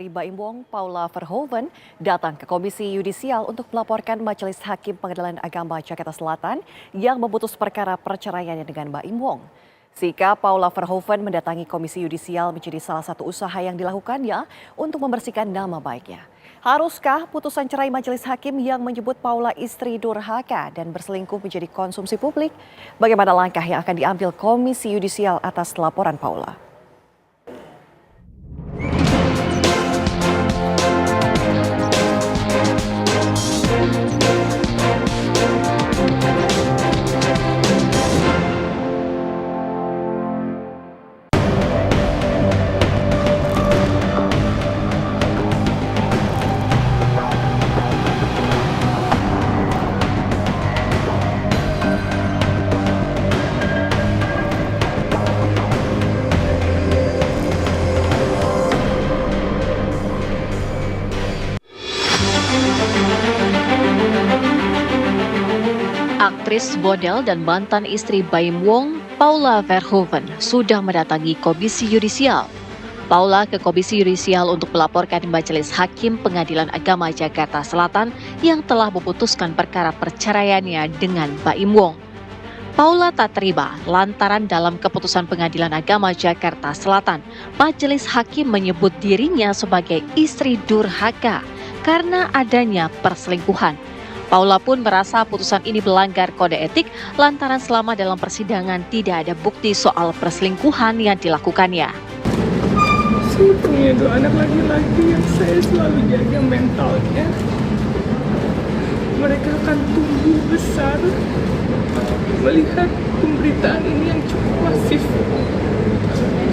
Baim Wong, Paula Verhoeven datang ke Komisi Yudisial untuk melaporkan Majelis Hakim Pengadilan Agama Jakarta Selatan yang memutus perkara perceraiannya dengan Baim Wong. Sikap Paula Verhoeven mendatangi Komisi Yudisial menjadi salah satu usaha yang dilakukannya untuk membersihkan nama baiknya. Haruskah putusan cerai Majelis Hakim yang menyebut Paula istri durhaka dan berselingkuh menjadi konsumsi publik? Bagaimana langkah yang akan diambil Komisi Yudisial atas laporan Paula? Aktris, model, dan mantan istri Baim Wong, Paula Verhoeven, sudah mendatangi Komisi Yudisial. Paula ke Komisi Yudisial untuk melaporkan Majelis Hakim Pengadilan Agama Jakarta Selatan yang telah memutuskan perkara perceraiannya dengan Baim Wong. Paula tak terima lantaran dalam keputusan Pengadilan Agama Jakarta Selatan, Majelis Hakim menyebut dirinya sebagai istri durhaka karena adanya perselingkuhan. Paula pun merasa putusan ini melanggar kode etik lantaran selama dalam persidangan tidak ada bukti soal perselingkuhan yang dilakukannya. Saya punya 2 anak laki-laki yang saya selalu jaga mentalnya. Mereka akan tumbuh besar melihat pemberitaan ini yang cukup masif.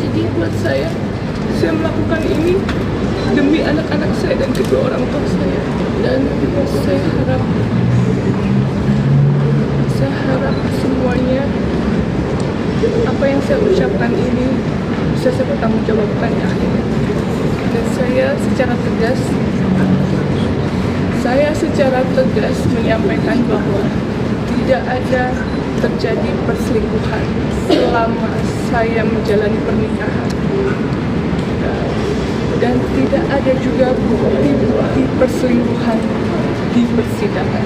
Jadi buat saya melakukan ini demi anak-anak saya dan kedua orang tua saya. Dan saya harap semuanya apa yang saya ucapkan ini bisa saya bertanggungjawabkan akhirnya. Dan saya secara tegas menyampaikan bahwa tidak ada terjadi perselingkuhan selama saya menjalani pernikahan. Dan tidak ada juga bukti perselingkuhan di persidangan.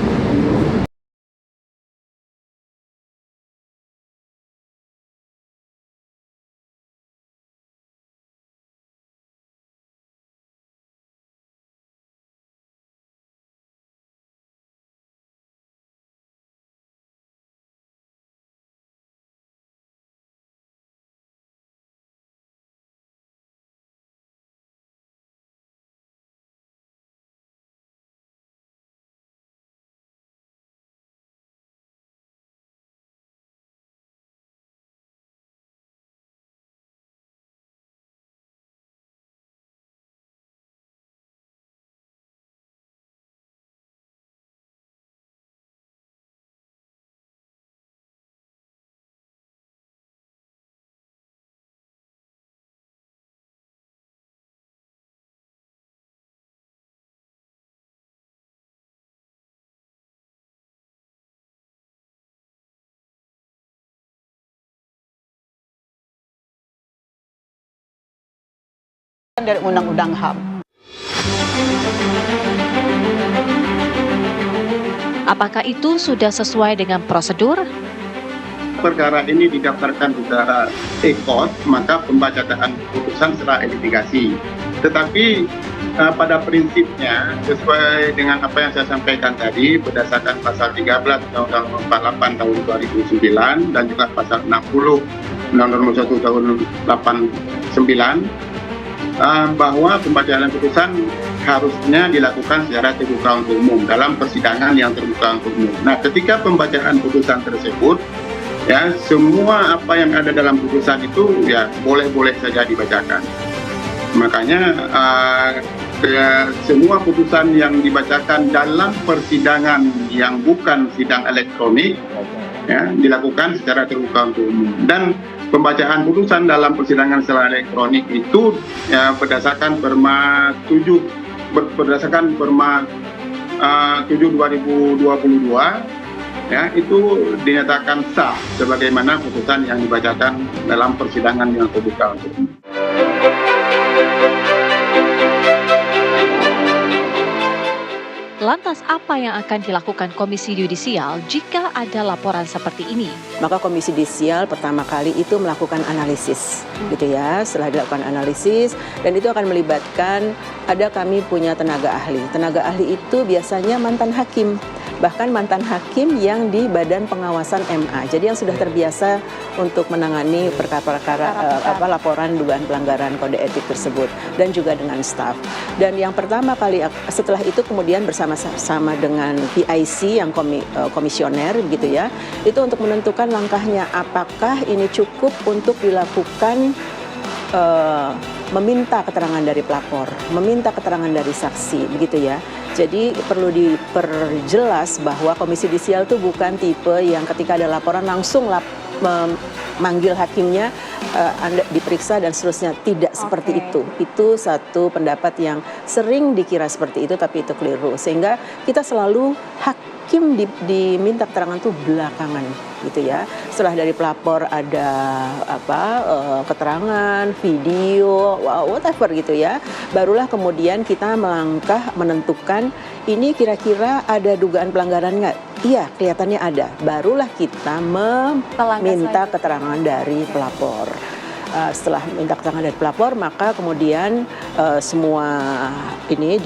Dari Undang-Undang HAM. Apakah itu sudah sesuai dengan prosedur? Perkara ini didaftarkan secara ekot, maka pembacaan putusan secara litigasi. Tetapi pada prinsipnya sesuai dengan apa yang saya sampaikan tadi berdasarkan pasal 13 Undang-Undang 48 tahun 2009 dan juga pasal 60 Undang-Undang 1 tahun 89 bahwa pembacaan putusan harusnya dilakukan secara terbuka untuk umum dalam persidangan yang terbuka untuk umum. Nah, ketika pembacaan putusan tersebut, ya semua apa yang ada dalam putusan itu ya boleh-boleh saja dibacakan. Makanya semua putusan yang dibacakan dalam persidangan yang bukan sidang elektronik ya berdasarkan secara terbuka untuk umum. Dan pembacaan putusan dalam persidangan secara elektronik itu ya, berdasarkan Perma 7 2022 ya itu dinyatakan sah sebagaimana putusan yang dibacakan dalam persidangan yang terbuka untuk umum. Lantas apa yang akan dilakukan Komisi Yudisial jika ada laporan seperti ini? Maka Komisi Yudisial pertama kali itu melakukan analisis, gitu ya. Setelah dilakukan analisis, dan itu akan melibatkan, kami punya tenaga ahli. Tenaga ahli itu biasanya mantan hakim, bahkan mantan hakim yang di Badan Pengawasan MA. Jadi yang sudah terbiasa untuk menangani perkara-perkara laporan dugaan pelanggaran kode etik tersebut, dan juga dengan staf. Dan yang pertama kali setelah itu kemudian bersama-sama dengan PIC yang komisioner gitu ya, itu untuk menentukan langkahnya apakah ini cukup untuk dilakukan meminta keterangan dari pelapor, meminta keterangan dari saksi, begitu ya. Jadi perlu diperjelas bahwa Komisi Yudisial itu bukan tipe yang ketika ada laporan langsung memanggil hakimnya, Anda diperiksa dan seterusnya. Tidak seperti itu. Itu satu pendapat yang sering dikira seperti itu, tapi itu keliru. Sehingga kita selalu hakim diminta keterangan itu belakangan, gitu ya. Setelah dari pelapor ada keterangan, video, whatever gitu ya. Barulah kemudian kita melangkah menentukan ini kira-kira ada dugaan pelanggaran nggak? Iya, kelihatannya ada. Barulah kita meminta keterangan dari pelapor. Setelah minta keterangan dari pelapor, maka kemudian semua ini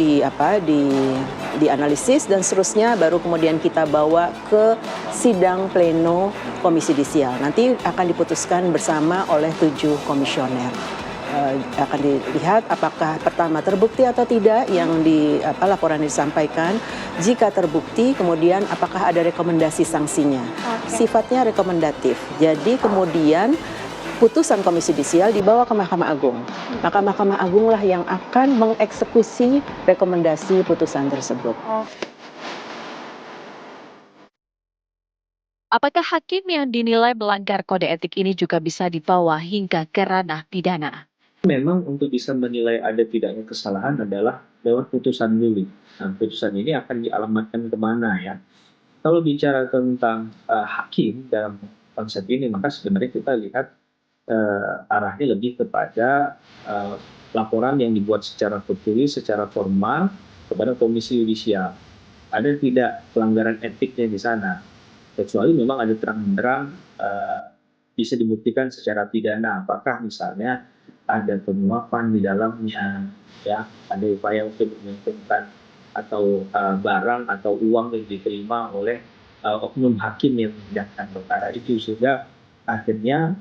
dianalisis dan seterusnya, baru kemudian kita bawa ke sidang pleno Komisi Yudisial. Nanti akan diputuskan bersama oleh 7 komisioner. Akan dilihat apakah pertama terbukti atau tidak yang laporan disampaikan. Jika terbukti, kemudian apakah ada rekomendasi sanksinya. Sifatnya rekomendatif. Jadi kemudian putusan Komisi Yudisial dibawa ke Mahkamah Agung. Maka Mahkamah Agung lah yang akan mengeksekusi rekomendasi putusan tersebut. Apakah hakim yang dinilai melanggar kode etik ini juga bisa dibawa hingga ke ranah pidana? Memang untuk bisa menilai ada tidaknya kesalahan adalah lewat putusan dulu. Nah, putusan ini akan dialamatkan kemana ya? Kalau bicara tentang hakim dalam konsep ini, maka sebenarnya kita lihat arahnya lebih kepada laporan yang dibuat secara tertulis, secara formal kepada Komisi Yudisial. Ada tidak pelanggaran etiknya di sana? Kecuali memang ada terang-terang bisa dibuktikan secara pidana. Apakah misalnya ada penyuapan di dalamnya, ya, ada upaya untuk menguntungkan atau barang atau uang yang diterima oleh oknum hakim yang menjatuhkan perkara itu, sehingga akhirnya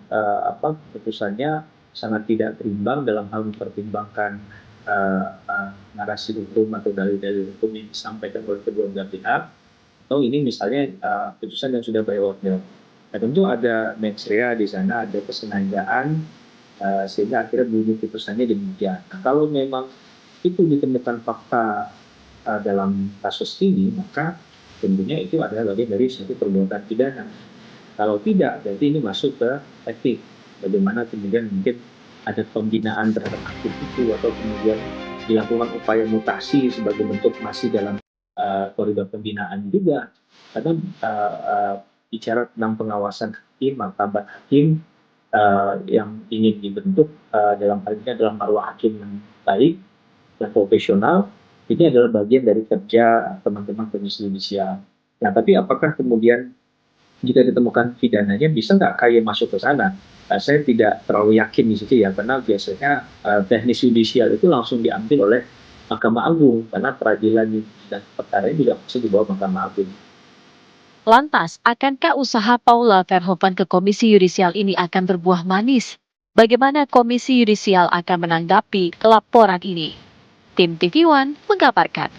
keputusannya sangat tidak berimbang dalam hal mempertimbangkan narasi hukum atau dalil-dalil hukum yang disampaikan oleh kedua belah pihak, atau ini misalnya putusan yang sudah by order. Nah, tentu ada mens rea di sana, ada kesengajaan, sehingga akhirnya bunyi putusannya demikian. Nah, kalau memang itu ditemukan fakta dalam kasus ini, maka tentunya itu adalah bagian dari suatu perbuatan pidana. Kalau tidak, berarti ini masuk ke etik. Bagaimana kemudian mungkin ada pembinaan terhadap hakim itu, atau kemudian dilakukan upaya mutasi sebagai bentuk masih dalam koridor pembinaan juga. Karena bicara tentang pengawasan hakim, martabat hakim yang ingin dibentuk dalam hal ini adalah marwah hakim yang baik dan profesional. Ini adalah bagian dari kerja teman-teman Komisi Yudisial. Nah, tapi apakah kemudian jika ditemukan pidananya bisa nggak KY masuk ke sana? Saya tidak terlalu yakin di situ ya, karena biasanya teknis yudisial itu langsung diambil oleh Mahkamah Agung, karena peradilan dan perkara ini juga masih di bawah Mahkamah Agung. Lantas, akankah usaha Paula Verhoeven ke Komisi Yudisial ini akan berbuah manis? Bagaimana Komisi Yudisial akan menanggapi laporan ini? Tim TV One mengabarkan.